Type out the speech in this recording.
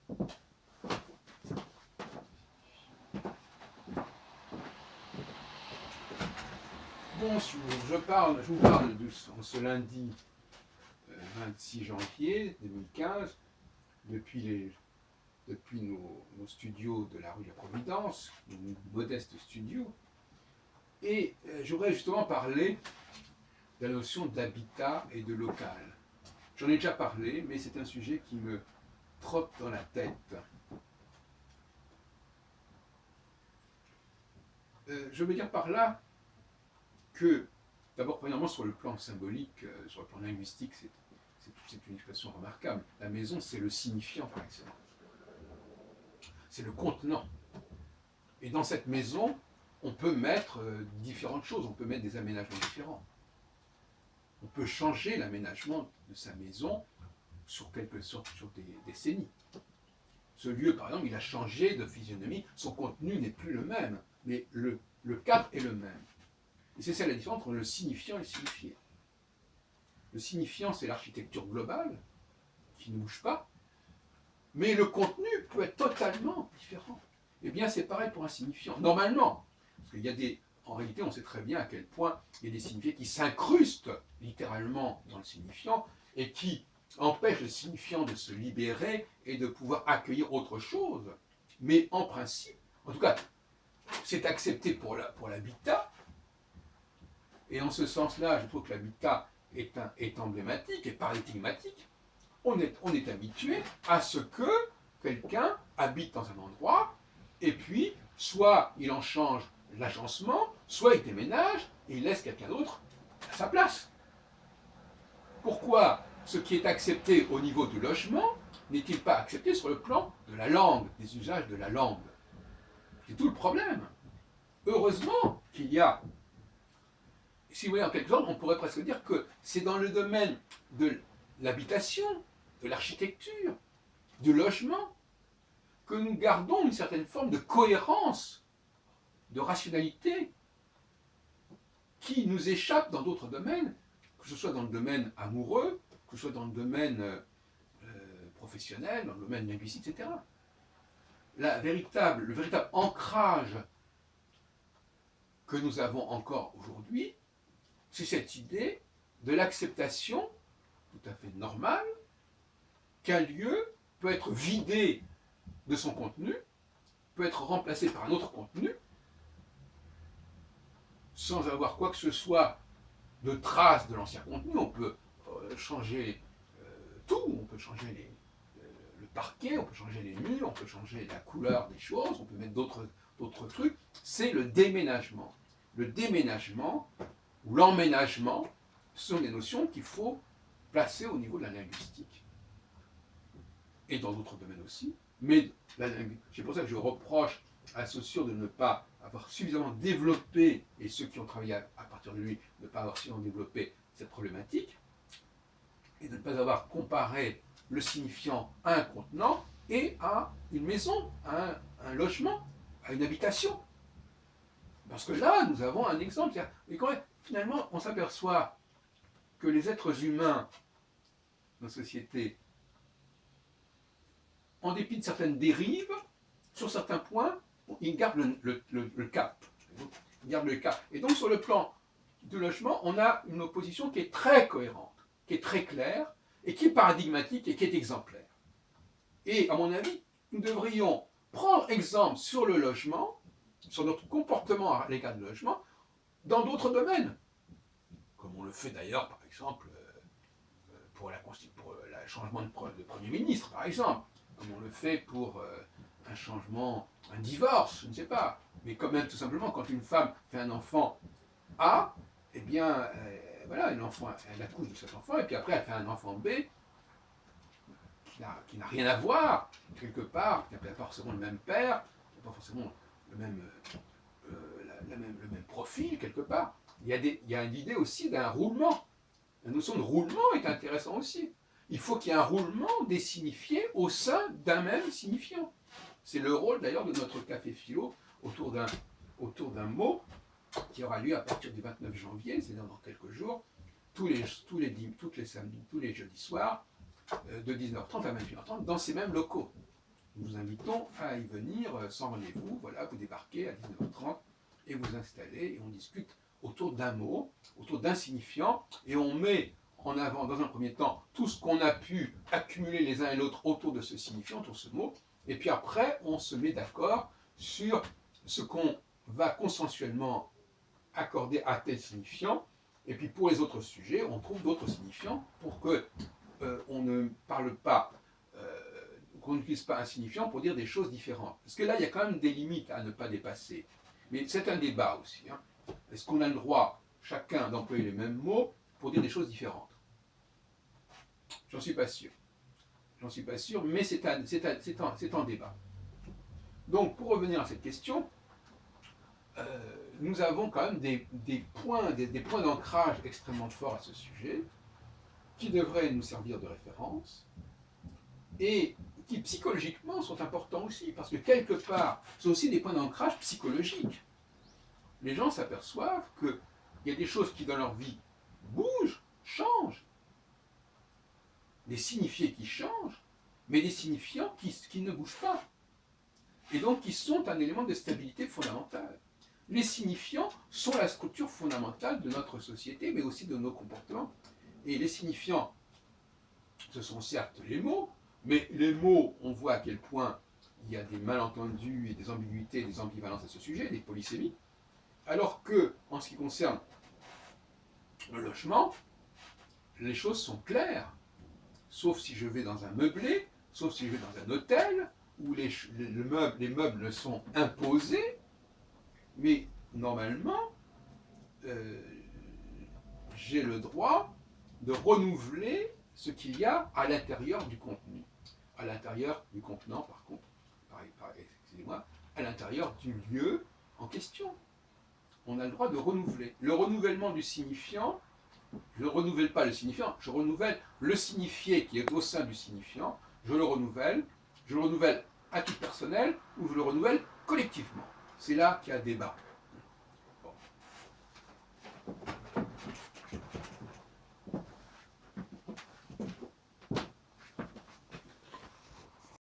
Bon, je vous parle en ce lundi 26 janvier 2015, depuis nos studios de la rue de la Providence, nos modestes studios, et j'aurais justement parlé de la notion d'habitat et de local. J'en ai déjà parlé, mais c'est un sujet qui me trotte dans la tête. Je veux dire par là que, d'abord, premièrement, sur le plan symbolique, sur le plan linguistique, c'est une expression remarquable. La maison, c'est le signifiant par excellence. C'est le contenant. Et dans cette maison, on peut mettre différentes choses, on peut mettre des aménagements différents. On peut changer l'aménagement de sa maison sur des décennies. Ce lieu, par exemple, il a changé de physionomie, son contenu n'est plus le même, mais le cadre est le même. Et c'est ça la différence entre le signifiant et le signifié. Le signifiant, c'est l'architecture globale, qui ne bouge pas, mais le contenu peut être totalement différent. Eh bien, c'est pareil pour un signifiant. Normalement, parce qu'il y a en réalité, on sait très bien à quel point il y a des signifiés qui s'incrustent littéralement dans le signifiant et qui empêchent le signifiant de se libérer et de pouvoir accueillir autre chose. Mais en principe, en tout cas, c'est accepté pour l'habitat. Et en ce sens-là, je trouve que l'habitat est emblématique et paradigmatique. On est habitué à ce que quelqu'un habite dans un endroit et puis soit il en change l'agencement, soit il déménage et il laisse quelqu'un d'autre à sa place. Pourquoi ce qui est accepté au niveau du logement n'est-il pas accepté sur le plan de la langue, des usages de la langue? C'est tout le problème. Heureusement qu'il y a, si vous voyez en quelque sorte, on pourrait presque dire que c'est dans le domaine de l'habitation, de l'architecture, du logement, que nous gardons une certaine forme de cohérence, de rationalité, qui nous échappe dans d'autres domaines, que ce soit dans le domaine amoureux, que ce soit dans le domaine professionnel, dans le domaine linguistique, etc. Le véritable ancrage que nous avons encore aujourd'hui, c'est cette idée de l'acceptation tout à fait normale qu'un lieu peut être vidé de son contenu, peut être remplacé par un autre contenu, sans avoir quoi que ce soit de traces de l'ancien contenu. On peut changer tout, on peut changer le parquet, on peut changer les murs, on peut changer la couleur des choses, on peut mettre d'autres trucs. C'est le déménagement. Le déménagement ou l'emménagement sont des notions qu'il faut placer au niveau de la linguistique. Et dans d'autres domaines aussi. Mais c'est pour ça que je reproche à Saussure de ne pas avoir suffisamment développé, et ceux qui ont travaillé à partir de lui, de ne pas avoir suffisamment développé cette problématique, et de ne pas avoir comparé le signifiant à un contenant et à une maison, à un logement, à une habitation. Parce que là, nous avons un exemple. Et quand même, finalement, on s'aperçoit que les êtres humains, nos sociétés, en dépit de certaines dérives, sur certains points, ils gardent le cap. Ils gardent le cap. Et donc, sur le plan du logement, on a une opposition qui est très cohérente, qui est très claire, et qui est paradigmatique et qui est exemplaire. Et, à mon avis, nous devrions prendre exemple sur le logement, sur notre comportement à l'égard du logement, dans d'autres domaines. Comme on le fait d'ailleurs, par exemple, pour le changement de Premier ministre, par exemple. Comme on le fait pour un changement, un divorce, je ne sais pas. Mais quand même, tout simplement, quand une femme fait un enfant A, eh bien, voilà, elle accouche de cet enfant, et puis après, elle fait un enfant B, qui n'a rien à voir, quelque part, qui n'a pas forcément le même père, qui n'a pas forcément le même, le même profil, quelque part. Il y a une idée aussi d'un roulement. La notion de roulement est intéressante aussi. Il faut qu'il y ait un roulement des signifiés au sein d'un même signifiant. C'est le rôle d'ailleurs de notre café philo autour d'un mot qui aura lieu à partir du 29 janvier, c'est-à-dire dans quelques jours, tous les samedis, tous les jeudis soirs, de 19h30 à 21h30, dans ces mêmes locaux. nous vous invitons à y venir sans rendez-vous. Voilà, vous débarquez à 19h30 et vous installez et on discute autour d'un mot, autour d'un signifiant, et on met en avant, dans un premier temps, tout ce qu'on a pu accumuler les uns et l'autre autour de ce signifiant, autour de ce mot, et puis après, on se met d'accord sur ce qu'on va consensuellement accorder à tel signifiant, et puis pour les autres sujets, on trouve d'autres signifiants pour que on ne parle pas, qu'on n'utilise pas un signifiant pour dire des choses différentes. Parce que là, il y a quand même des limites à ne pas dépasser. Mais c'est un débat aussi. Hein. Est-ce qu'on a le droit, chacun, d'employer les mêmes mots pour dire des choses différentes? J'en suis pas sûr. J'en suis pas sûr, mais c'est en débat. Donc, pour revenir à cette question, nous avons quand même des points d'ancrage extrêmement forts à ce sujet, qui devraient nous servir de référence, et qui psychologiquement sont importants aussi, parce que quelque part, ce sont aussi des points d'ancrage psychologiques. Les gens s'aperçoivent qu'il y a des choses qui dans leur vie bougent, changent, des signifiés qui changent, mais des signifiants qui ne bougent pas, et donc qui sont un élément de stabilité fondamentale. Les signifiants sont la structure fondamentale de notre société, mais aussi de nos comportements. Et les signifiants, ce sont certes les mots, mais les mots, on voit à quel point il y a des malentendus et des ambiguïtés, des ambivalences à ce sujet, des polysémies, alors que, en ce qui concerne le logement, les choses sont claires, sauf si je vais dans un meublé, sauf si je vais dans un hôtel, où les meubles sont imposés, mais normalement, j'ai le droit de renouveler ce qu'il y a à l'intérieur du contenu. À l'intérieur du contenant, par contre, excusez-moi, à l'intérieur du lieu en question. On a le droit de renouveler. Le renouvellement du signifiant, je ne renouvelle pas le signifiant, je renouvelle le signifié qui est au sein du signifiant, je le renouvelle à titre personnel ou je le renouvelle collectivement. C'est là qu'il y a débat.